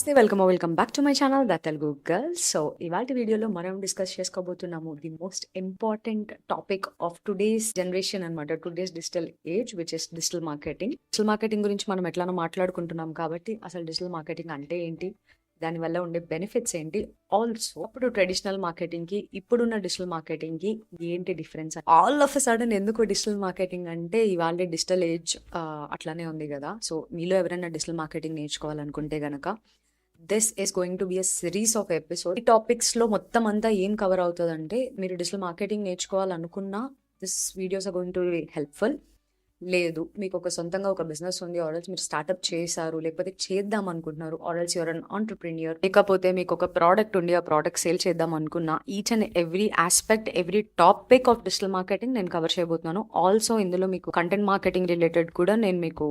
నమస్తే, welcome back to my channel the Telugu girl. So ఇవాళ వీడియోలో మనం డిస్కస్ చేసుకోబోతున్నాము the most important topic of today's generation అనమాట. Today's digital age which is digital marketing. Digital marketing గురించి మనం ఎట్లానో మాట్లాడుకుంటున్నాం కాబట్టి అసలు డిజిటల్ మార్కెటింగ్ అంటే ఏంటి, దానివల్ల ఉండే బెనిఫిట్స్ ఏంటి, ఆల్సో అప్పుడు ట్రెడిషనల్ మార్కెటింగ్ కి ఇప్పుడున్న డిజిటల్ మార్కెటింగ్ కి ఏంటి difference, all of a sudden ఎందుకు డిజిటల్ మార్కెటింగ్ అంటే ఇవాళ డిజిటల్ ఏజ్ అట్లానే ఉంది కదా. సో మీలో ఎవరైనా డిజిటల్ మార్కెటింగ్ నేర్చుకోవాలనుకుంటే గనక this is going to be a series of episode. ఈ టాపిక్స్ లో మొత్తం అంతా ఏం కవర్ అవుతుందంటే, మీరు డిజిటల్ మార్కెటింగ్ నేర్చుకోవాలనుకున్నా this videos are going to be helpful. లేదు మీకు ఒక సొంతంగా ఒక బిజినెస్ ఉంది, ఆర్ఎల్స్ మీరు స్టార్ట్అప్ చేశారు, లేకపోతే చేద్దాం అనుకుంటున్నారు, ఆర్ఎల్స్ యువర్ అన్ ఆంటర్ప్రెన్యూర్, లేకపోతే మీకు ఒక ప్రోడక్ట్ ఉండి ఆ ప్రోడక్ట్ సేల్ చేద్దాం అనుకున్నా, each and every aspect, every topic of digital marketing నేను కవర్ చేయబోతున్నాను. ఆల్సో ఇందులో మీకు కంటెంట్ మార్కెటింగ్ రిలేటెడ్ కూడా నేను మీకు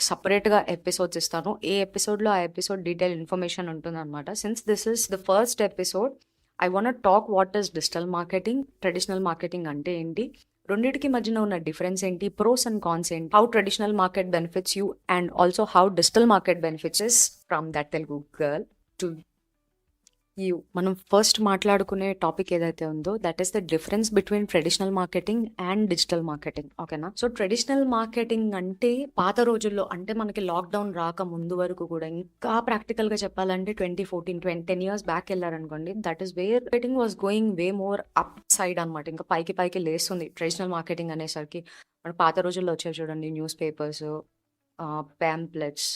సపరేట్గా ఎపిసోడ్స్ ఇస్తాను. ఏ ఎపిసోడ్లో ఆ ఎపిసోడ్ డీటెయిల్ ఇన్ఫర్మేషన్ ఉంటుంది అనమాట. Since this is the first episode, I want talk what is digital marketing, traditional marketing అంటే ఏంటి, రెండింటికి మధ్యన ఉన్న డిఫరెన్స్ ఏంటి, ప్రోస్ అండ్ కాన్స్ ఏంటి, how traditional market benefits you and also how digital market benefits is from that Telugu girl to you. మనం first మాట్లాడుకునే topic ఏదైతే ఉందో that is the difference between traditional marketing and digital marketing. ఓకేనా? So traditional marketing అంటే పాత రోజుల్లో, అంటే మనకి లాక్డౌన్ రాక ముందు వరకు కూడా, ఇంకా ప్రాక్టికల్ గా చెప్పాలంటే 2014 10 years బ్యాక్ వెళ్ళారనుకోండి, that is where marketing was going way more up side అనమాట. ఇంకా పైకి లేస్తుంది ట్రెడిషనల్ మార్కెటింగ్ అనేసరికి. మన పాత రోజుల్లో వచ్చేవి చూడండి, news papers, pamphlets,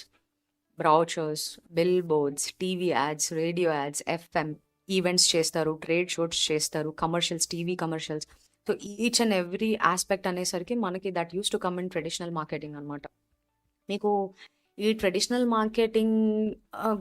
brochures, bill boards, TV ads, radio ads, FM events చేస్తారు, ట్రేడ్ షోస్ చేస్తారు, commercials, TV commercials. So each and every aspect అనేసరికి మనకి that uses to come in traditional marketing అనమాట. మీకు ఈ ట్రెడిషనల్ మార్కెటింగ్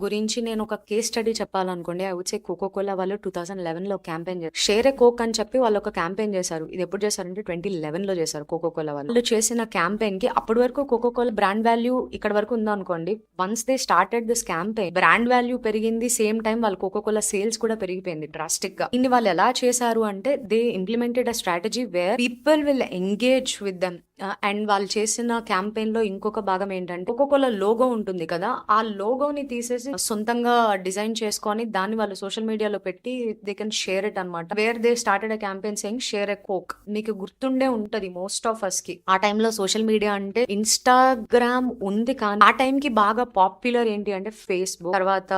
గురించి నేను ఒక కేస్ స్టడీ చెప్పాలనుకోండి, ఐ వుడ్ సే కోకోకోలా వాళ్ళు 2011లో క్యాంపెయిన్ చేశారు. షేర్ ఏ కోక్ అని చెప్పి వాళ్ళు ఒక క్యాంపెయిన్ చేశారు. ఇది ఎప్పుడు చేశారంటే 2011లో చేశారు. కోకోకోలా వాళ్ళు చేసిన క్యాంపెయిన్ కి అప్పటి వరకు కోకోకోలా బ్రాండ్ వాల్యూ ఇక్కడ వరకు ఉందనుకోండి. Once they started this campaign, brand value పెరిగింది, సేమ్ టైం వాళ్ళ కోకోకోలా సేల్స్ కూడా పెరిగిపోయింది డ్రాస్టిక్ గా. దీన్ని వాళ్ళు ఎలా చేశారు అంటే, they implemented a strategy where people will engage with them. And వాళ్ళు చేసిన క్యాంపెయిన్ లో ఇంకొక భాగం ఏంటంటే, కోకోకోలా లోగో ఉంటుంది కదా, ఆ లోగోని తీసేసి సొంతంగా డిజైన్ చేసుకొని దాన్ని వాళ్ళు సోషల్ మీడియాలో పెట్టి దే కెన్ షేర్ ఇట్ అనమాట. Where they started a campaign saying share a coke. మీకు గుర్తుండే ఉంటది మోస్ట్ ఆఫ్ అస్ కి, ఆ టైంలో సోషల్ మీడియా అంటే ఇన్స్టాగ్రామ్ ఉంది, కానీ ఆ టైం కి బాగా పాపులర్ ఏంటి అంటే ఫేస్బుక్. తర్వాత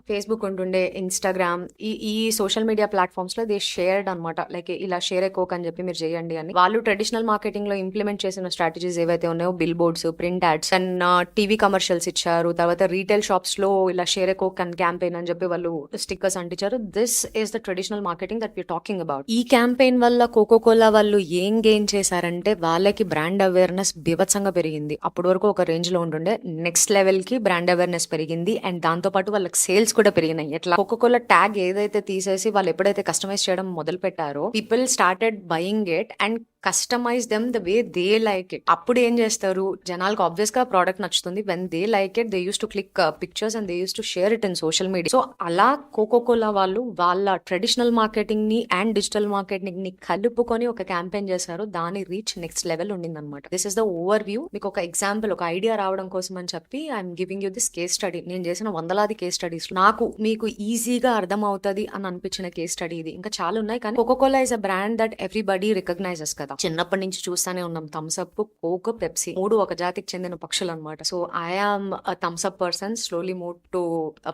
ఫేస్బుక్ ఉంటుండే, ఇన్స్టాగ్రామ్, ఈ సోషల్ మీడియా ప్లాట్ఫామ్స్ లో దే షేర్డ్ అనమాట, లైక్ ఇలా షేర్ ఎ కోక్ అని చెప్పి మీరు చేయండి అని. వాళ్ళు ట్రెడిషనల్ మార్కెటింగ్ లో ఇంప్లిమెంట్ చేసిన స్ట్రాటజీస్ ఏవైతే ఉన్నాయో, bill boards, print ads and TV commercials ఇచ్చారు. తర్వాత రీటైల్ షాప్స్ లో ఇలా share a Coke and campaign అని చెప్పి వాళ్ళు స్టిక్కర్స్ అంటించారు. This is the traditional marketing that we're talking about. ఈ క్యాంపెయిన్ వల్ల కోకోకోలా వాళ్ళు ఏం గెయిన్ చేశారంటే, వాళ్ళకి బ్రాండ్ అవేర్నెస్ బీభత్సంగా పెరిగింది. అప్పటి వరకు ఒక రేంజ్ లో ఉంటుండే, నెక్స్ట్ లెవెల్ కి బ్రాండ్ అవేర్నెస్ పెరిగింది. అండ్ దాంతో పాటు వాళ్ళకి సేల్స్ కూడా పెరిగినాయి. ఎట్లా కోకోకోలా ట్యాగ్ ఏదైతే తీసేసి వాళ్ళు ఎప్పుడైతే కస్టమైజ్ చేయడం మొదలు పెట్టారో, people started buying it and customise them the way they like it. అప్పుడు ఏం చేస్తారు, జనాలకు ఆబ్వియస్ గా ప్రోడక్ట్ నచ్చుతుంది. When they like it, they use to click pictures and they use to share it in social media. So అలా Coca Cola వాళ్ళు వాళ్ళ traditional marketing ని అండ్ డిజిటల్ మార్కెటింగ్ ని కలుపుకొని ఒక క్యాంపెయిన్ చేశారు. దాని రీచ్ నెక్స్ట్ లెవెల్ ఉండింది అనమాట. This is the over view. మీకు ఒక ఎగ్జాంపుల్, ఒక ఐడియా రావడం కోసం అని చెప్పి I'm giving you this case study. నేను చేసిన వందలాది కేస్ స్టడీస్ నాకు మీకు ఈజీగా అర్థం అవుతుంది అని అనిపించిన కేస్ స్టడీ ఇది. ఇంకా చాలా ఉన్నాయి, కానీ Coca Cola is a brand that everybody recognises కదా. చిన్నప్పటి నుంచి చూస్తానే ఉన్నాం, థమ్స్ అప్, కోక్, పెప్సీ, మూడు ఒక జాతికి చెందిన పక్షులు అనమాట. So I am Thums up person, slowly move to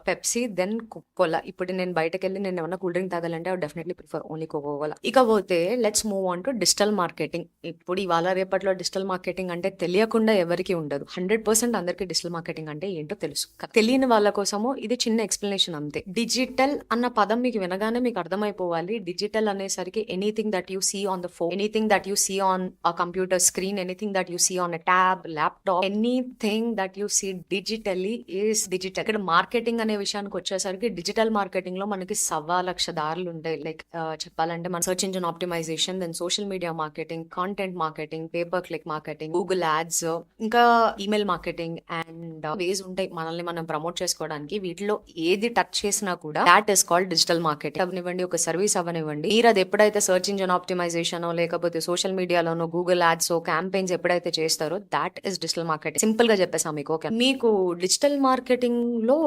Pepsi, then Coca Cola. ఇప్పుడు నేను బయటకు వెళ్ళి నేను ఏమన్నా కూల్ డ్రింక్ తాగాలంటే I definitely prefer only Coca Cola. ఇకపోతే let's move on to digital marketing. ఇప్పుడు ఇవాళ రేపట్లో డిజిటల్ మార్కెటింగ్ అంటే తెలియకుండా ఎవరికి ఉండదు. 100% అందరికి డిజిటల్ మార్కెటింగ్ అంటే ఏంటో తెలుసు. తెలియని వాళ్ళ కోసము ఇది చిన్న ఎక్స్ప్లెనేషన్ అంతే. డిజిటల్ అన్న పదం మీకు వినగానే మీకు అర్థమైపోవాలి. డిజిటల్ అనేసరికి anything that you see on the phone, anything that you see on a computer screen, anything that you see on a tab, laptop, anything that you see digitally is digital. ఇక్కడ marketing అనే విషయానికి వచ్చేసరికి, digital marketing లో మనకి 1,00,000 దారులు ఉంటాయి. Like చెప్పాలంటే మన search engine optimisation, then social media marketing, content marketing, pay per click marketing, Google ads, ఇంకా ఈమెయిల్ మార్కెటింగ్ అండ్ వేస్ ఉంటాయి మనల్ని మనం ప్రమోట్ చేసుకోవడానికి. వీటిలో ఏది టచ్ చేసినా కూడా that is called digital marketing. అవనివ్వండి, ఒక సర్వీస్ అవనివ్వండి, మీరు అది ఎప్పుడైతే సర్చ్ ఇంజిన్ ఆప్టిమైజేషన్ లేకపోతే సోషల్ మీడియాలోనో గూగుల్ యాడ్స్ క్యాంపెయిన్స్ ఎప్పుడైతే చేస్తారో that is digital marketing. Simple గా చెప్పేసాం మీకు. ఓకే, మీకు డిజిటల్ మార్కెటింగ్ లో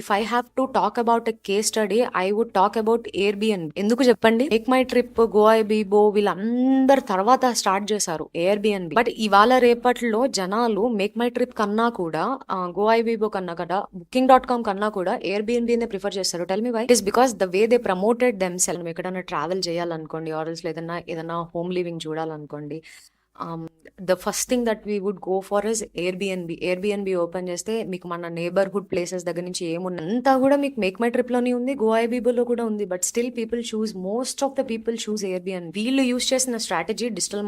if I have to talk about a case study, I would talk about Airbnb. ఎందుకు చెప్పండి? మేక్ మై ట్రిప్, గోఐబీబో వీళ్ళందరు తర్వాత స్టార్ట్ చేశారు ఎయిర్బిఎన్బి. బట్ ఇవాళ రేపట్లో జనాలు మేక్ మై ట్రిప్ కన్నా కూడా గోఐబీబో కన్నా కూడా Booking.com కన్నా కూడా ఎయిర్బిఎన్బి నే ప్రిఫర్ చేస్తారు. Tell me why? It is because the way they promoted them self. ఎక్కడైనా ట్రావెల్ చేయాలనుకోండి, ఆర్ఎల్స్ ఏదైనా హోమ్ లివింగ్ చూడాలనుకోండి, the first thing that we would go for is Airbnb open చేస్తే మీకు మన నేబర్హుడ్ ప్లేసెస్ దగ్గర నుంచి ఏమున్నంతా కూడా మీకు మేక్ మై ట్రిప్ లోనే ఉంది, గోఐబీబోలో కూడా ఉంది. But still most of the people choose Airbnb. వీళ్ళు యూస్ చేసిన స్ట్రాటజీ డిజిటల్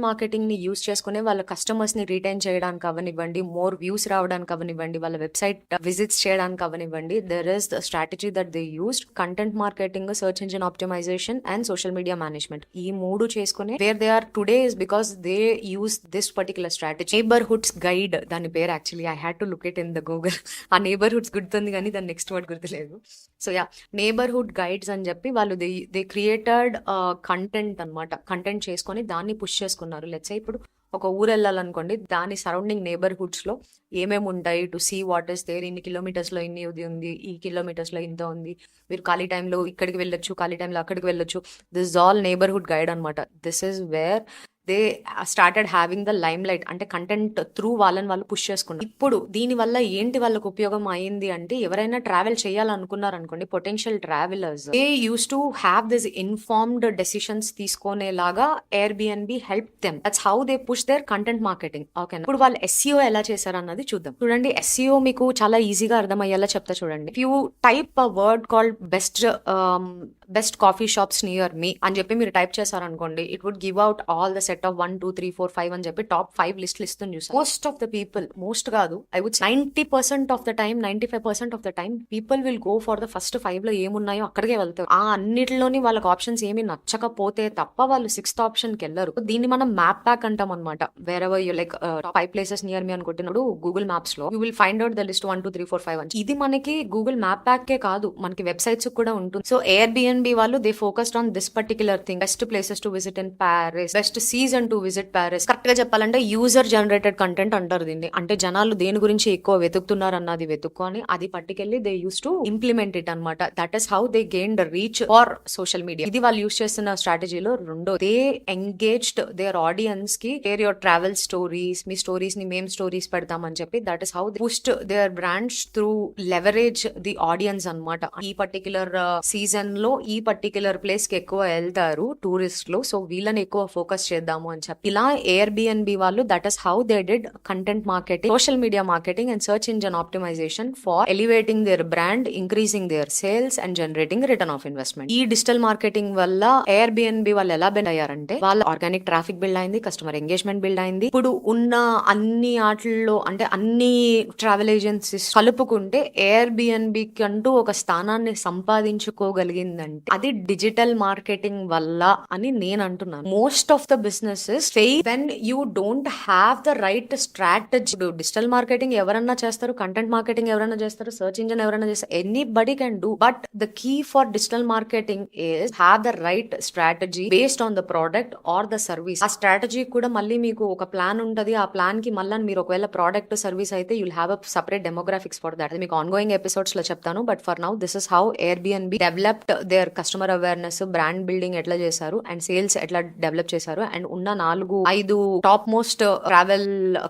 మార్కెటింగ్ ని యూస్ చేసుకునే వాళ్ళ కస్టమర్స్ ని రిటైన్ చేయడానికి అవనివ్వండి, మోర్ వ్యూస్ రావడానికి అవనివ్వండి, వాళ్ళ వెబ్సైట్ విజిట్స్ చేయడానికి అవనివ్వండి. There is the strategy that they used. Content marketing, search engine optimisation and social media management, ఈ మూడు చేసుకుని where they are today is because they use this particular strategy. Neighborhoods guide దాని పేరు. Actually I had to look it in the Google. ఆ neighborhoods గుర్తుంది కానీ దాని next word గుర్తులేదు. సో యా, neighborhood guides అని చెప్పి వాళ్ళు దే క్రియేటెడ్ కంటెంట్ అనమాట. కంటెంట్ చేసుకొని దాన్ని పుష్ చేసుకున్నారు. లెట్స్ సే ఇప్పుడు ఒక ఊరు వెళ్ళాలనుకోండి, దాని సరౌండింగ్ నేబర్హుడ్స్ లో ఏమేమి ఉంటాయి, to see what is there, ఇన్ని కిలోమీటర్స్ లో ఇన్ని ఉంది, ఈ కిలోమీటర్స్ లో ఇంత ఉంది, మీరు ఖాళీ టైంలో ఇక్కడికి వెళ్ళొచ్చు, ఖాళీ టైంలో అక్కడికి వెళ్ళొచ్చు. దిస్ ఆల్ నేబర్హుడ్ గైడ్ అనమాట. This is where they started having the lime light. అంటే కంటెంట్ త్రూ వాళ్ళు పుష్ చేసుకున్నారు. ఇప్పుడు దీని వల్ల ఏంటి వాళ్ళకు ఉపయోగం అయింది అంటే, ఎవరైనా ట్రావెల్ చేయాలనుకున్నారు అనుకోండి, potential travellers, they use to have this informed decisions తీసుకునేలాగా Airbnb help them. That's how they push their content marketing. Okay, ఇప్పుడు వాళ్ళు ఎస్ఈఓ ఎలా చేశారు అన్నది చూద్దాం. చూడండి, ఎస్ఈఓ మీకు చాలా ఈజీగా అర్థమయ్యేలా చెప్తా చూడండి. If you type a word called best coffee shops near me అని చెప్పి మీరు టైప్ చేశారనుకోండి, it would give out all the set of 1 2 3 4 5 అని చెప్పి టాప్ 5 లిస్టులు ఇస్తుంది చూసారు. Most of the people, most కాదు, I would 90% of the time, 95% of the time people will go for the first 5 లో ఏమున్నాయో అక్కడికే వెళ్తారు. ఆ అన్నిటిలోని వాళ్ళకి ఆప్షన్స్ ఏమి నచ్చకపోతే తప్ప వాళ్ళు 6th ఆప్షన్ కి వెళ్ళరు. దీన్ని మనం మ్యాప్ ప్యాక్ అంటాం అనమాట. Wherever you like 5 places near మీ అనుకుంటున్నాడు గూగుల్ మ్యాప్స్ లో, you will find out the list 1 2 3 4 5 అని. ఇది మనకి గూగుల్ మ్యాప్ ప్యాక్ కే కాదు, మనకి వెబ్సైట్స్ కూడా ఉంటుంది. సో ఎయిర్బిఎన్బి వాళ్ళు they focused on this particular thing. Best places to visit in Paris, best season to visit Paris. Correct గా చెప్పాలంటే యూజర్ జనరేటెడ్ కంటెంట్ అంటారు దీన్ని. అంటే జనాలు దేని గురించి ఎక్కువ వెతుకుతున్నారు అన్నది వెతుక్కొని అది పట్టుకెళ్ళి they use to implement it అనమాట. That is how they gain the reach for social media. ఇది వాళ్ళు యూస్ చేస్తున్న స్ట్రాటజీలో రెండో. దే ఎంగేజ్డ్ దేర్ ఆడియన్స్ కి, షేర్ యువర్ ట్రావెల్ స్టోరీస్, మీ స్టోరీస్ ని మేము స్టోరీస్ పెడతామని చెప్పి. That is how they pushed their brands through leverage the audience అనమాట. ఈ పర్టికులర్ సీజన్ లో ఈ పర్టికులర్ ప్లేస్ కి ఎక్కువ వెళ్తారు టూరిస్టులు, సో వీళ్ళని ఎక్కువ ఫోకస్ చేద్దాము అని చెప్పి. ఇలా ఎయిర్బిఎన్బి వాళ్ళు, that is how they did content marketing, social media marketing and search engine optimisation for elevating their brand, increasing their sales and generating return of investment. ఈ డిజిటల్ మార్కెటింగ్ వల్ల Airbnb వాళ్ళు ఎలా build అయ్యారంటే, వాళ్ళ organic traffic build అయింది, customer engagement build అయింది. ఇప్పుడు ఉన్న అన్ని ఆటల్లో అంటే అన్ని ట్రావెల్ ఏజెన్సీస్ కలుపుకుంటే ఎయిర్బిఎన్బి అంటూ ఒక స్థానాన్ని సంపాదించుకోగలిగిందంటే అది డిజిటల్ మార్కెటింగ్ వల్ల అని నేను అంటున్నాను. Most of the businesses fail when you don't have the right strategy. Digital marketing ఎవరన్నా చేస్తారు, కంటెంట్ మార్కెటింగ్ ఎవరైనా చేస్తారు, సర్చ్ ఇంజిన్ ఎవరైనా చేస్తారు, anybody can do. But the key for digital marketing is have the right strategy based on the product or the service. ఆ strategy కూడా మళ్ళీ మీకు ఒక ప్లాన్ ఉంటుంది. ఆ ప్లాన్ కి మళ్ళీ మీరు ఒకవేళ ప్రోడక్ట్ సర్వీస్ అయితే you'll have a separate demographics for that. మీకు ఆన్గోయింగ్ ఎపిసోడ్స్ లో చెప్తాను. But for now this is how Airbnb developed their customer awareness, brand building ఎట్లా చేశారు అండ్ సేల్స్ ఎట్లా డెవలప్ చేశారు. అండ్ ఉన్న 4-5 టాప్ మోస్ట్ ట్రావెల్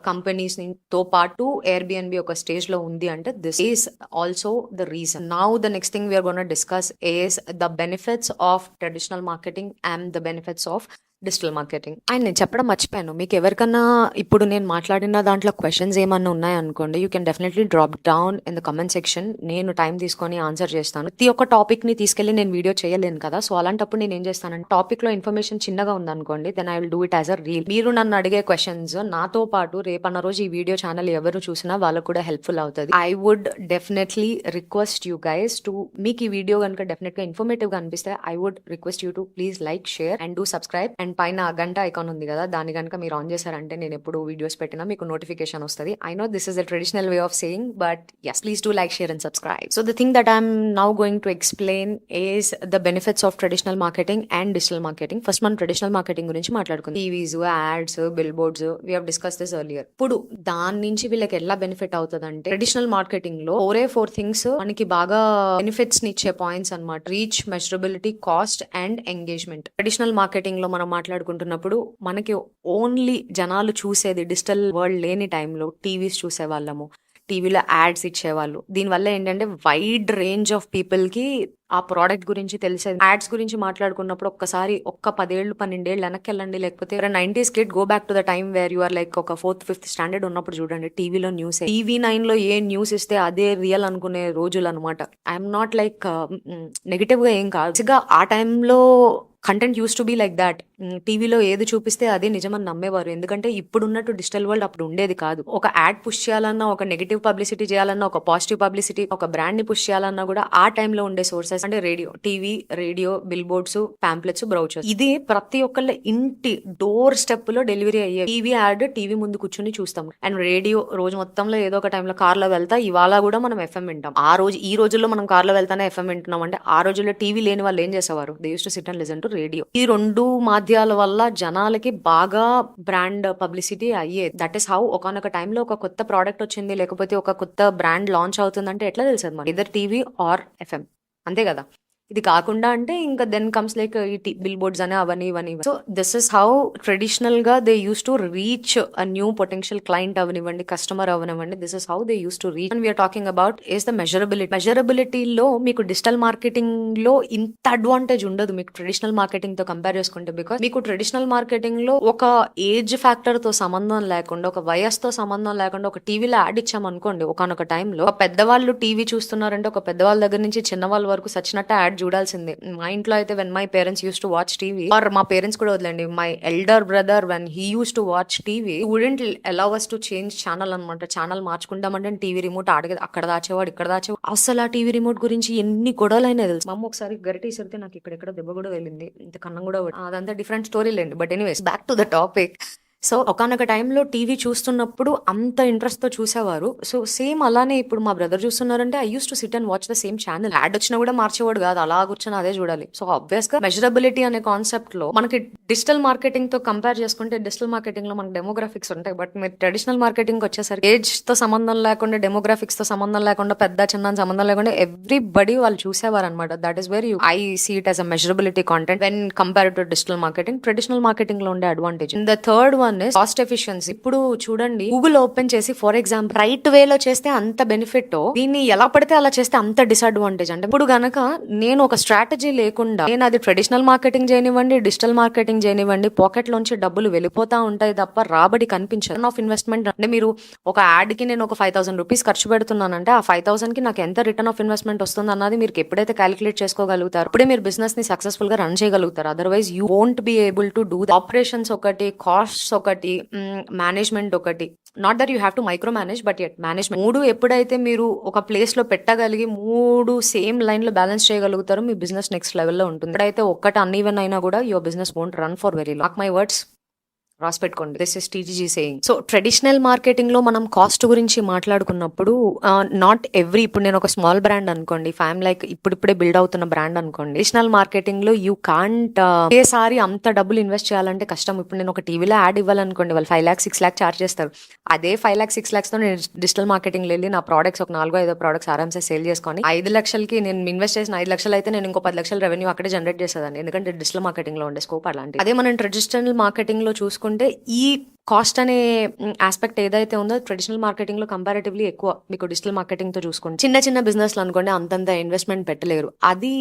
కంపెనీస్ తో పాటు ఎయిర్బిఎన్బి ఒక స్టేజ్ లో ఉంది అంటే this is also the reason. Now the next thing we're gonna discuss is the benefits of traditional marketing and the benefits of digital marketing. And నేను చెప్పడం మర్చిపోయాను, మీకు ఎవరికన్నా ఇప్పుడు నేను మాట్లాడిన దాంట్లో క్వశ్చన్స్ ఏమన్నా ఉన్నాయనుకోండి, you can definitely drop down in the comment section. నేను టైం తీసుకొని ఆన్సర్ చేస్తాను. ప్రతి ఒక్క టాపిక్ ని తీసుకెళ్లి నేను వీడియో చేయలేను కదా, సో అలాంటప్పుడు నేను ఏం చేస్తానంటే, టాపిక్ లో ఇన్ఫర్మేషన్ చిన్నగా ఉందనుకోండి, then I will do it as a reel. మీరు నన్ను అడిగే క్వశ్చన్స్ నాతో పాటు రేపన్న రోజు ఈ వీడియో ఛానల్ ఎవరు చూసినా వాళ్ళకు కూడా హెల్ప్ఫుల్ అవుతుంది. I would definitely request you guys to, మీకు ఈ వీడియో కనుక డెఫినెట్ గా ఇన్ఫర్మేటివ్ గా అనిపిస్తే I would request you to please like, share and do subscribe and పైన గంట ఐకాన్ ఉంది కదా, దాన్ని గనుక మీరు ఆన్ చేశారంటే నేను ఎప్పుడు వీడియోస్ పెట్టినా మీకు నోటిఫికేషన్ వస్తది. I know this is the traditional way of saying, but yes, please do like, share and subscribe. So the thing that I'm now going to explain is the benefits of traditional marketing and digital marketing. First మనం traditional marketing గురించి మాట్లాడుకుందాం. TVs, ads, billboards, we have discuss this earlier. ఇప్పుడు దాని నుంచి వీళ్ళకి ఎలా benefit అవుతుందంటే, traditional marketing లో 4 థింగ్స్ మనకి బాగా బెనిఫిట్స్ ని ఇచ్చే పాయింట్స్ అన్నమాట. Reach, measurability, cost and engagement. Traditional marketing లో మనం మాట్లాడుకుంటున్నప్పుడు మనకి ఓన్లీ జనాలు చూసేది డిజిటల్ వరల్డ్ లేని టైంలో టీవీస్ చూసే వాళ్ళము, టీవీలో యాడ్స్ ఇచ్చేవాళ్ళు. దీనివల్ల ఏంటంటే వైడ్ రేంజ్ ఆఫ్ పీపుల్ కి ఆ ప్రోడక్ట్ గురించి తెలిసేది. యాడ్స్ గురించి మాట్లాడుకున్నప్పుడు ఒక్కసారి 10 ఏళ్ళు 12 ఏళ్ళు వెనక్కి వెళ్ళండి, లేకపోతే 90s kid go back to the time where you are like ఒక 4th 5th స్టాండర్డ్ ఉన్నప్పుడు చూడండి, టీవీలో న్యూస్, TV9 లో ఏ న్యూస్ ఇస్తే అదే రియల్ అనుకునే రోజులు అనమాట. ఐఎమ్ నాట్ లైక్ నెగిటివ్ గా ఏం కాదు, ఆ టైంలో content use to be like that. టీవీలో ఏది చూపిస్తే అదే నిజమని నమ్మేవారు, ఎందుకంటే ఇప్పుడున్నట్టు డిజిటల్ వరల్డ్ అప్పుడు ఉండేది కాదు. ఒక యాడ్ పుష్ చేయాలన్నా, ఒక నెగిటివ్ పబ్లిసిటీ చేయాలన్నా, ఒక పాజిటివ్ పబ్లిసిటీ, ఒక బ్రాండ్ ని పుష్ చేయాలన్నా కూడా ఆ టైంలో ఉండే సోర్సెస్ అంటే radio, bill boards, pamphlets, brochures. ఇది ప్రతి ఒక్కళ్ళ ఇంటి డోర్ స్టెప్ లో డెలివరీ అయ్యే టీవీ యాడ్ టీవీ ముందు కూర్చొని చూస్తాం. అండ్ రేడియో రోజు మొత్తంలో ఏదో ఒక టైంలో కార్లో వెళ్తా, ఇవాళ కూడా మనం ఎఫ్ఎం వింటాం. ఈ రోజుల్లో మనం కార్లో వెళ్తానే ఎఫ్ఎం వింటున్నాం అంటే, ఆ రోజుల్లో టీవీ లేని వాళ్ళు ఏం చేసేవారు? They use to sit and listen to radio. ఈ 2 మాధ్యాల వల్ల జనాలకి బాగా బ్రాండ్ పబ్లిసిటీ అయ్యేది. దట్ ఈస్ హౌ ఒకనొక టైంలో ఒక కొత్త ప్రోడక్ట్ వచ్చింది, లేకపోతే ఒక కొత్త బ్రాండ్ లాంచ్ అవుతుందంటే ఎట్లా తెలుసది? మరి ఇదర్ టీవీ ఆర్ ఎఫ్ఎం, అంతే కదా. ఇది కాకుండా అంటే ఇంకా దెన్ కమ్స్ లైక్ ఈ బిల్ బోర్డ్స్ అని అవన్నీ ఇవన్నీ. So this is how traditional గా they use to reach a new potential client అవనివ్వండి, కస్టమర్ అవనివ్వండి. This is how they use to reach. And we're talking about is the మెజరబిలిటీలో మీకు digital marketing లో ఇంత అడ్వాంటేజ్ ఉండదు మీకు ట్రెడిషనల్ మార్కెటింగ్ తో కంపేర్ చేసుకుంటే. బికాస్ మీకు ట్రెడిషనల్ మార్కెటింగ్ లో ఒక ఏజ్ ఫ్యాక్టర్ తో సంబంధం లేకుండా, ఒక వయస్సుతో సంబంధం లేకుండా ఒక టీవీలో యాడ్ ఇచ్చామనుకోండి, ఒకనొక టైంలో ఒక పెద్దవాళ్ళు టీవీ చూస్తున్నారంటే ఒక పెద్దవాళ్ళ దగ్గర నుంచి చిన్నవాళ్ళ వరకు సచ్చినట్టు యాడ్ చూడాల్సిందే. మా ఇంట్లో అయితే when my parents use to watch TV, or మా పేరెంట్స్ కూడా వదిలేండి, my elder brother when he use to watch TV wouldn't allow us to change channel అనమాట. ఛానల్ మార్చుకుంటామంటే టీవీ రిమోట్ అక్కడ దాచేవాడు, ఇక్కడ దాచేవాడు. అసలు ఆ టీవీ రిమోట్ గురించి ఎన్ని గొడవలైనా తెలుసు. మా అమ్మ ఒకసారి గరిట ఇసిరితే నాకు ఇక్కడ దెబ్బ కూడా వెళ్ళింది, ఇంత కన్నం కూడా. అదంతా డిఫరెంట్ స్టోరీ లేండి. But anyways, back to the topic. So ఒకనొక టైంలో టీవీ చూస్తున్నప్పుడు అంత ఇంట్రెస్ట్ తో చూసేవారు. సో సేమ్ అలానే ఇప్పుడు మా బ్రదర్ చూస్తున్నారంటే I use to sit and watch the same channel. Ad వచ్చినా కూడా మార్చేవాడు కాదు, అలా కూర్చొని అదే చూడాలి. సో ఆబ్వియస్ గా మెజరబిలిటీ అనే కాన్సెప్ట్ లో మనకి డిజిటల్ మార్కెటింగ్ తో కంపేర్ చేసుకుంటే, డిజిటల్ మార్కెటింగ్ లో మనకి డెమోగ్రాఫిక్స్ ఉంటాయి. బట్ మీరు ట్రెడిషనల్ మార్కెటింగ్ వచ్చేసరికి ఏజ్ తో సంబంధం లేకుండా, డెమోగ్రాఫిక్స్ తో సంబంధం లేకుండా, పెద్ద చిన్న సంబంధం లేకుండా ఎవ్రీబడి వాళ్ళు చూసేవారు అనమాట. That is very I see it as a measurability content when compare to digital marketing. Traditional marketing లో ఉండే advantage. The third one is cost efficiency. ఇప్పుడు చూడండి, గూగుల్ ఓపెన్ చేసి ఫర్ ఎగ్జాంపుల్ రైట్ వేలో చేస్తే అంత బెనిఫిట్, దీన్ని ఎలా పడితే అలా చేస్తే అంత డిసడ్వాంటేజ్. అంటే ఇప్పుడు గనక నేను ఒక స్ట్రాటజీ లేకుండా, నేను అది ట్రెడిషనల్ మార్కెటింగ్ చేయనివ్వండి, డిజిటల్ మార్కెటింగ్ చేయనివ్వండి, పాకెట్ లోంచి డబ్బులు వెళ్ళిపోతా ఉంటాయి తప్ప రాబడి కనిపించదు. ఆఫ్ ఇన్వెస్ట్మెంట్ అంటే, మీరు ఒక యాడ్ కి నేను ఒక 5,000 రూపీస్ ఖర్చు పెడుతున్నానంటే ఆ 5,000 కి నాకు ఎంత రిటర్న్ ఆఫ్ ఇన్వెస్ట్మెంట్ వస్తుంది అన్నది మీరు ఎప్పుడైతే క్యాలిక్యులేట్ చేసుకోగలుగుతారు, అప్పుడే మీరు బిజినెస్ ని సక్సెస్ఫుల్ గా రన్ చేయగలుగుతారు. Otherwise you won't be able to do operations ఒకటి, కాస్ట్స్ ఒకటి, మేనేజ్మెంట్ ఒకటి. Not that you have to micro manage, but yet management. 3 ఎప్పుడైతే మీరు ఒక ప్లేస్ లో పెట్టగలిగి 3 సేమ్ లైన్ లో బ్యాలెన్స్ చేయగలుగుతారో మీ బిజినెస్ నెక్స్ట్ లెవెల్లో ఉంటుంది. ఎప్పుడైతే ఒక్కటి అన్ఈవెన్ అయినా కూడా your business won't run for very long. My words రాసి పెట్టుకోండి. This is TGG saying. So traditional marketing లో మనం కాస్ట్ గురించి మాట్లాడుకున్నప్పుడు, నాట్ ఎవ్రీ, ఇప్పుడు నేను ఒక స్మాల్ బ్రాండ్ అనుకోండి, ఫ్యామ్ లైక్ ఇప్పుడిప్పుడే బిల్డ్ అవుతున్న బ్రాండ్ అనుకోండి, ట్రెడిషనల్ మార్కెటింగ్ లో యూ కాంట్ ఒకేసారి అంత డబ్బులు ఇన్వెస్ట్ చేయాలంటే కష్టం. ఇప్పుడు నేను ఒక టీవీలో యాడ్ ఇవ్వాలనుకోండి, వాళ్ళు 5 lakhs 6 lakhs చార్జ్ చేస్తారు. అదే 5 lakhs 6 lakhs తో నేను డిజిటల్ మార్కెటింగ్ వెళ్ళి నా ప్రోడక్ట్స్ ఒక 4-5 ప్రోడక్ట్స్ ఆరామ్సే సేల్ చేసుకొని 5 లక్షలకి నేను ఇన్వెస్ట్ చేసిన 5 లక్షలు అయితే నేను ఇంకో 10 లక్షల రెవెన్యూ అక్కడే జనరేట్ చేసేదాన్ని, ఎందుకంటే డిజిటల్ మార్కెటింగ్ లో ఉండే స్కోప్ అలాంటి. అదే మనం ట్రెడిషనల్ మార్కెటింగ్ లో చూసుకుంటే ఈ కాస్ట్ అనే ఆస్పెక్ట్ ఏదైతే ఉందో ట్రెడిషనల్ మార్కెటింగ్ లో కంపారిటివ్లీ ఎక్కువ మీకు డిజిటల్ మార్కెటింగ్ తో చూసుకోండి. చిన్న బిజినెస్ అనుకోండి అంతంత ఇన్వెస్ట్మెంట్ పెట్టలేరు, అది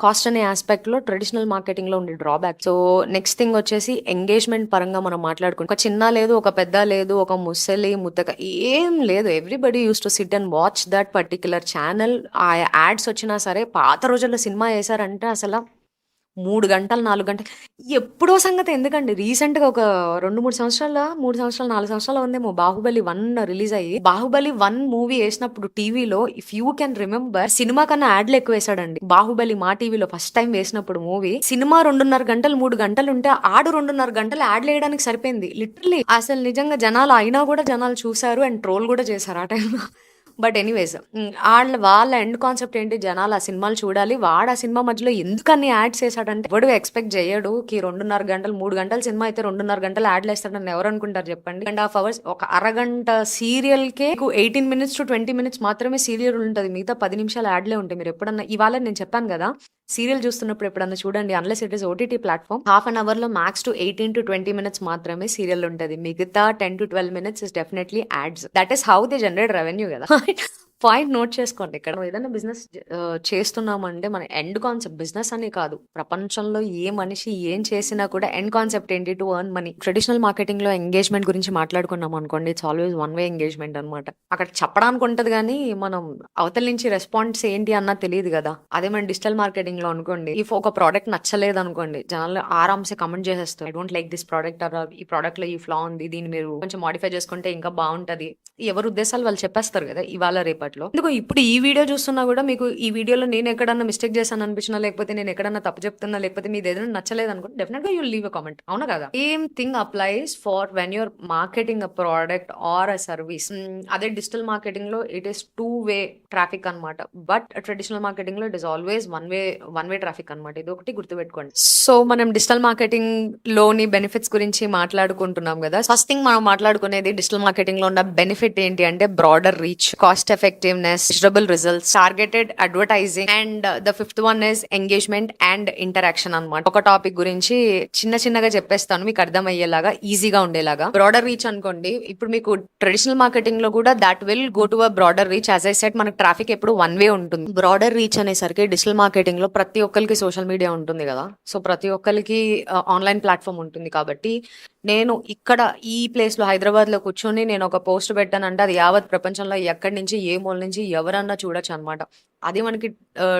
కాస్ట్ అనే ఆస్పెక్ట్ లో ట్రెడిషనల్ మార్కెటింగ్ లో ఉండే డ్రాబ్యాక్. సో నెక్స్ట్ థింగ్ వచ్చేసి ఎంగేజ్మెంట్ పరంగా మనం మాట్లాడుకుంటే, ఒక చిన్న లేదు, ఒక పెద్ద లేదు, ఒక ముసలి ముత్తక ఏం లేదు, everybody use to sit and watch that particular channel. ఆ యాడ్స్ వచ్చినా సరే, పాత రోజుల్లో సినిమా వేసారంటే అసలు 3 గంటలు, 4 గంటలు ఎప్పుడో సంగతి ఎందుకండి. రీసెంట్‌గా ఒక 2, 3 సంవత్సరాల 3 సంవత్సరాలు, 4 సంవత్సరాలు ఉందేమో 'బాహుబలి 1' రిలీజ్ అయ్యి. 'బాహుబలి 1' మూవీ ఏసినప్పుడు టీవీలో if you can remember cinema కన్నా యాడ్‌లు ఎక్కువేసాడండి. 'బాహుబలి' మా టీవీలో ఫస్ట్ టైమ్ వేసినప్పుడు మూవీ. సినిమా 2:30 గంటలు, 3 గంటలుంటే ఆడు 2:30 గంటలు యాడ్‌లేయడానికి సరిపోయింది. లిటరల్లీ అసలు నిజంగా జనాలు అయినా గూడా జనాలు చూసారు అండ్ ట్రోల్ గూడా చేశారు ఆ టైంలో. బట్ ఎనీవేస్ వాళ్ళ ఎండ్ కాన్సెప్ట్ ఏంటి, జనాలు ఆ సినిమాలు చూడాలి. వాడు ఆ సినిమా మధ్యలో ఎందుకన్ని యాడ్స్ వేసాడంటే ఎవడు ఎక్స్పెక్ట్ చేయడు కి 2:30 గంటలు 3 గంటల సినిమా అయితే 2:30 గంటలు యాడ్లు వేస్తాడని ఎవరు అనుకుంటారు చెప్పండి. 2.5 hours ఒక అరగంట serial K 18 minutes to 20 minutes మాత్రమే సీరియల్ ఉంటుంది. మిగతా 10 నిమిషాలు యాడ్లే ఉంటాయి. మీరు ఎప్పుడన్నా ఇవాళ నేను చెప్పాను కదా, సీరియల్ చూస్తున్నప్పుడు ఎప్పుడన్నా చూడండి, unless it is OTT platform, half an hour లో మ్యాక్స్ టు 18 to 20 minutes మాత్రమే సీరియల్ ఉంటుంది. మిగతా 10 to 12 minutes is definitely ads. That is how they generate revenue కదా. పాయింట్ నోట్ చేసుకోండి. ఇక్కడ ఏదైనా బిజినెస్ చేస్తున్నామంటే మన ఎండ్ కాన్సెప్ట్ బిజినెస్ అనే కాదు, ప్రపంచంలో ఏ మనిషి ఏం చేసినా కూడా ఎండ్ కాన్సెప్ట్ ఏంటి, to earn money. Traditional marketing లో ఎంగేజ్మెంట్ గురించి మాట్లాడుకున్నాం అనుకోండి, it's always one way engagement అనమాట. అక్కడ చెప్పడానికి ఉంటది కానీ మనం అవతల నుంచి రెస్పాన్స్ ఏంటి అన్నది తెలియదు కదా. అదే మన డిజిటల్ మార్కెటింగ్ లో అనుకోండి, ఇఫ్ ఒక ప్రోడక్ట్ నచ్చలేదు అనుకోండి, జనాలు ఆరామ్సే కమెంట్ చేసేస్తారు, I don't like this product, ఈ ప్రోడక్ట్ లో ఈ ఫ్లా ఉంది, దీన్ని మీరు కొంచెం మాడిఫై చేసుకుంటే ఇంకా బాగుంటది. ఎవరి ఉద్దేశాలు వాళ్ళు చెప్పేస్తారు కదా ఇవాళ రేపట్లో. ఎందుకు ఇప్పుడు ఈ వీడియో చూస్తున్నా కూడా మీకు ఈ వీడియోలో నేను ఎక్కడన్నా మిస్టేక్ చేశాను అనిపించినా, లేకపోతే నేను ఎక్కడన్నా తప్పు చెప్తున్నా, లేకపోతే మీది ఏదైనా నచ్చలేదు అనుకుంటే డెఫినెట్ గా యూల్ లీవ్ అ కామెంట్. అవునా కదా? Same thing applies for when your marketing a product or a service. అదే డిజిటల్ మార్కెటింగ్ లో ఇట్ ఈస్ 2-way ట్రాఫిక్ అనమాట. బట్ ట్రెడిషనల్ మార్కెటింగ్ లో it is always one way traffic అనమాట. ఇది ఒకటి గుర్తుపెట్టుకోండి. సో మనం డిజిటల్ మార్కెటింగ్ లోని బెనిఫిట్స్ గురించి మాట్లాడుకుంటున్నాం కదా. ఫస్ట్ థింగ్ మనం మాట్లాడుకునేది డిజిటల్ మార్కెటింగ్ లో ఉన్న బెనిఫిట్ ఏంటి అంటే broader reach, cost effectiveness, measurable results, targeted advertising, and the fifth one is engagement and interaction అనమాట. ఒక టాపిక్ గురించి చిన్నగా చెప్పేస్తాను మీకు అర్థమయ్యేలాగా, ఈజీగా ఉండేలాగా. బ్రాడర్ రీచ్ అనుకోండి, ఇప్పుడు మీకు ట్రెడిషనల్ మార్కెటింగ్ లో కూడా that will go to a broader reach. As I said మనకు ట్రాఫిక్ ఎప్పుడు వన్ వే ఉంటుంది. బ్రాడర్ రీచ్ అనేసరికి డిజిటల్ మార్కెటింగ్ లో ప్రతి ఒక్కరికి సోషల్ మీడియా ఉంటుంది కదా. సో ప్రతి ఒక్కరికి ఆన్లైన్ ప్లాట్ఫామ్ ఉంటుంది కాబట్టి నేను ఇక్కడ ఈ ప్లేస్ లో హైదరాబాద్ లో కూర్చొని నేను ఒక పోస్ట్ పెట్టానంటే అది యావత్ ప్రపంచంలో ఎక్కడి నుంచి ఏ మూల నుంచి ఎవరన్నా చూడొచ్చు అనమాట. అది మనకి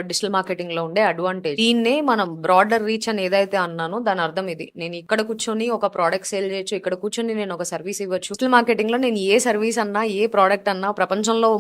డిజిటల్ మార్కెటింగ్ లో ఉండే అడ్వాంటేజ్. దీన్నే మనం బ్రాడర్ రీచ్ అని ఏదైతే అన్నానో దాని అర్థం ఇది. నేను ఇక్కడ కూర్చొని ఒక ప్రోడక్ట్ సేల్ చేయొచ్చు, ఇక్కడ కూర్చొని నేను ఒక సర్వీస్ ఇవ్వచ్చు. డిజిటల్ మార్కెటింగ్ లో నేను ఏ సర్వీస్ అన్నా, ఏ ప్రోడక్ట్ అన్నా ప్రపంచంలో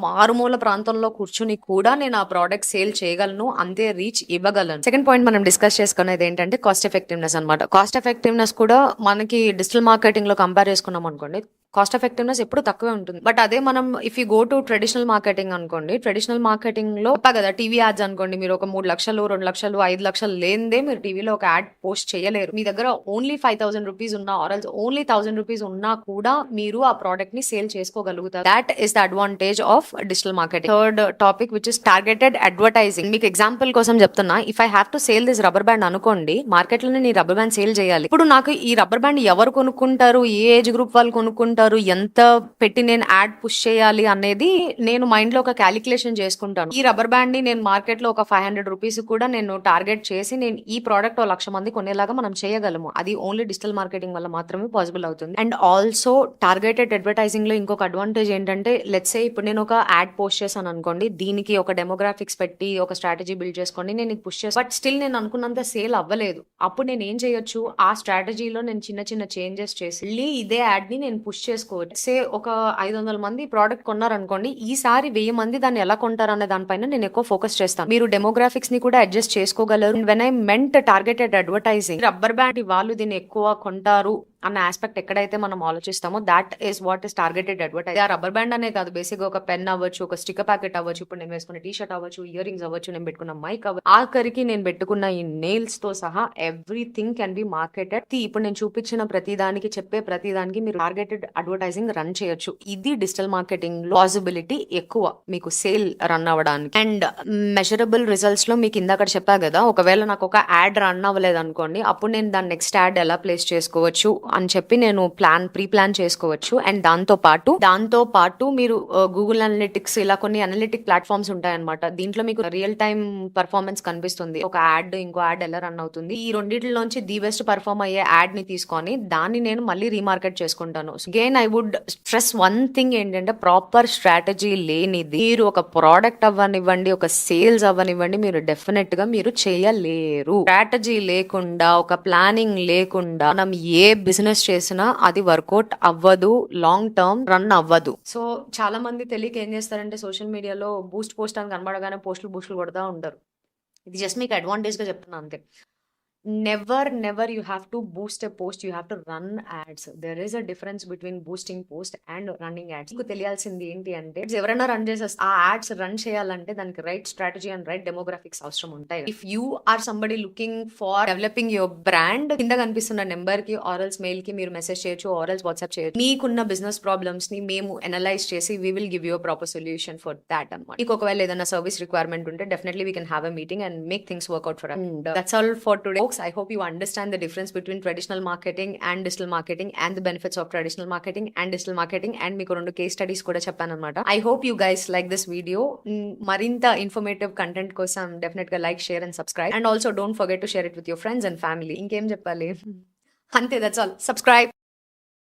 మారుమూల ప్రాంతంలో కూర్చుని కూడా నేను ఆ ప్రోడక్ట్ సేల్ చేయగలను, అంతే రీచ్ ఇవ్వగలను. సెకండ్ పాయింట్ మనం డిస్కస్ చేసుకునేది ఏంటంటే కాస్ట్ ఎఫెక్టివ్నెస్ అనమాట. కాస్ట్ ఎఫెక్టివ్నెస్ కూడా మనకి డిజిటల్ మార్కెటింగ్ లో కంపేర్ చేసుకున్నాం అనుకోండి, కాస్ట్ ఎఫెక్టివ్నెస్ ఎప్పుడు తక్కువే ఉంటుంది. బట్ అదే మనం if you go to traditional marketing అనుకోండి, ట్రెడిషనల్ మార్కెటింగ్ లో కదా టీవీ యాడ్స్ అనుకోండి, మీరు ఒక 3 లక్షలు 2 లక్షలు 5 లక్షలు లేనిదే మీరు టీవీలో ఒక యాడ్ పోస్ట్ చేయలేరు. మీ దగ్గర ఓన్లీ 5,000 రూపీస్ ఉన్నా ఆర్ ఓన్లీ 1,000 రూపీస్ ఉన్నా కూడా మీరు ఆ ప్రోడక్ట్ ని సేల్ చేసుకోగలుగుతారు. That is the advantage of digital marketing. Third topic which is targeted advertising. మీకు ఎగ్జాంపుల్ కోసం చెప్తున్నా, if I have to sale this rubber band అనుకోండి, మార్కెట్ లోనే నీ రబ్బర్ బ్యాండ్ సేల్ చేయాలి. ఇప్పుడు నాకు ఈ రబ్బర్ బ్యాండ్ ఎవరు కొనుక్కుంటారు, ఏ ఏజ్ గ్రూప్ వాళ్ళు కొనుక్కుంటారు, ఎంత పెట్టి నేను యాడ్ పుష్ చేయాలి అనేది నేను మైండ్ లో ఒక క్యాలిక్యులేషన్ చేసుకుంటాను. ఈ రబ్బర్ బ్యాండ్ ని నేను మార్కెట్ లో ఒక 500 రూపీస్ కూడా నేను టార్గెట్ చేసి నేను ఈ ప్రోడక్ట్ 1,00,000 మంది కొనేలాగా మనం చేయగలము. అది ఓన్లీ డిజిటల్ మార్కెటింగ్ వల్ల మాత్రమే పాసిబుల్ అవుతుంది. అండ్ ఆల్సో టార్గెటెడ్ అడ్వర్టైజింగ్ లో ఇంకొక అడ్వాంటేజ్ ఏంటంటే, లెట్స్ సే ఇప్పుడు నేను ఒక యాడ్ పోస్ట్ చేశాను అనుకోండి, దీనికి ఒక డెమోగ్రాఫిక్స్ పెట్టి ఒక స్ట్రాటజీ బిల్డ్ చేసుకొని నేను పుష్ చేస్తాను. బట్ స్టిల్ నేను అనుకున్నంత సేల్ అవ్వలేదు. అప్పుడు నేను ఏం చేయొచ్చు, ఆ స్ట్రాటజీలో నేను చిన్న చేంజెస్ చేసి ఇదే యాడ్ ని నేను పుష్ చేసుకోవచ్చు. సే ఒక 500 మంది ప్రోడక్ట్ కొన్నారనుకోండి, ఈసారి 1000 మంది దాన్ని ఎలా కొంటారు అనే దానిపైన నేను ఎక్కువ ఫోకస్ చేస్తాను. మీరు డెమోగ్రాఫిక్స్ ని కూడా అడ్జస్ట్ చేసుకోగలరు. When I meant targeted advertising, rubber band వాళ్ళు దీన్ని ఎక్కువ కొంటారు అన్న ఆస్పెక్ట్ ఎక్కడైతే మనం ఆలోచిస్తామో that is what is targeted advertising. ఆ రబ్బర్ బ్యాండ్ అనే కాదు, బేసిక్ గా ఒక పెన్ అవ్వచ్చు, ఒక స్టిక్కర్ ప్యాకెట్ అవ్వచ్చు, ఇప్పుడు నేను వేసుకున్న టీ షర్ట్ అవ్వచ్చు, ఇయర్ రింగ్స్ అవ్వచ్చు, నేను పెట్టుకున్న మైక్ అవ్వచ్చు, ఆఖరికి నేను పెట్టుకున్న ఈ నెయిల్స్ తో సహా ఎవ్రీథింగ్ కెన్ బి మార్కెటెడ్. ఇప్పుడు నేను చూపించిన ప్రతిదానికి, చెప్పే ప్రతిదానికి మీరు టార్గెటెడ్ అడ్వర్టైజింగ్ రన్ చేయొచ్చు. ఇది డిజిటల్ మార్కెటింగ్ లో పాసిబిలిటీ ఎక్కువ మీకు సేల్ రన్ అవ్వడానికి. అండ్ మెజరబుల్ రిజల్ట్స్ లో మీకు ఇందాక చెప్పా కదా, ఒకవేళ నాకు ఒక యాడ్ రన్ అవ్వలేదు అనుకోండి, అప్పుడు నేను దాని నెక్స్ట్ యాడ్ ఎలా ప్లేస్ చేసుకోవచ్చు అని చెప్పి నేను ప్రీ ప్లాన్ చేసుకోవచ్చు. అండ్ దాంతో పాటు మీరు గూగుల్ అనలిటిక్స్ ఇలా కొన్ని అనలిటిక్ ప్లాట్ఫామ్స్ ఉంటాయన్నమాట. దీంట్లో మీకు రియల్ టైమ్ పర్ఫార్మెన్స్ కనిపిస్తుంది. ఒక ఇంకో యాడ్ ఎలా రన్ అవుతుంది, ఈ రెండిట్లోంచి ది బెస్ట్ పర్ఫార్మ్ అయ్యే యాడ్ ని తీసుకొని దాన్ని నేను మళ్ళీ రీమార్కెట్ చేసుకుంటాను. Again I would stress one thing ఏంటంటే, ప్రాపర్ స్ట్రాటజీ లేనిది మీరు ఒక ప్రోడక్ట్ అవ్వనివ్వండి, ఒక సేల్స్ అవ్వనివ్వండి, మీరు డెఫినెట్ గా మీరు చేయలేరు. స్ట్రాటజీ లేకుండా, ఒక ప్లానింగ్ లేకుండా మనం ఏ బిజినెస్ చేసినా అది వర్కౌట్ అవ్వదు, లాంగ్ టర్మ్ రన్ అవ్వదు. సో చాలా మంది తెలియక ఏం చేస్తారంటే, సోషల్ మీడియాలో పోస్ట్ అని కనబడగానే బూస్టులు కొడతా ఉంటారు. ఇది జస్ట్ మీకు అడ్వాంటేజ్ గా చెప్తున్నా అంతే. Never you have to Boost a post, you have to run ads. There is a difference between boosting post and running ads. మీకు తెలియాల్సింది ఏంటి అంటే, ఎవరైనా రన్ చేసేస్తే ఆ యాడ్స్ రన్ చేయాలంటే దానికి right strategy and right demographics అవసరం ఉంటాయి. If you are somebody looking for developing your brand, కింద కనిపిస్తున్న నెంబర్ కి ఆర్ఎల్స్ మెయిల్ కి మీరు మెసేజ్ చేయొచ్చు, ఆర్ఎల్స్ వాట్సాప్ చేయొచ్చు. మీకున్న బిజినెస్ ప్రాబ్లమ్స్ ని మేము అనలైజ్ చేసి we will give you proper solution for that అన్నమాట. మీకు ఒకవేళ ఏదైనా సర్వీస్ రిక్వైర్మెంట్ ఉంటే definitely we can have a meeting and make things work out for us. That's all for today. I hope you understand the difference between traditional marketing and digital marketing and the benefits of traditional marketing and digital marketing, and మీకు 2 case studies కూడా చెప్పాను అనమాట. I hope you guys like this video. మరింత informative content కోసం definite గా like, share and subscribe, and also don't forget to share it with your friends and family. ఇంకేం చెప్పాలి, అంతే, దట్స్ ఆల్. సబ్స్క్రైబ్.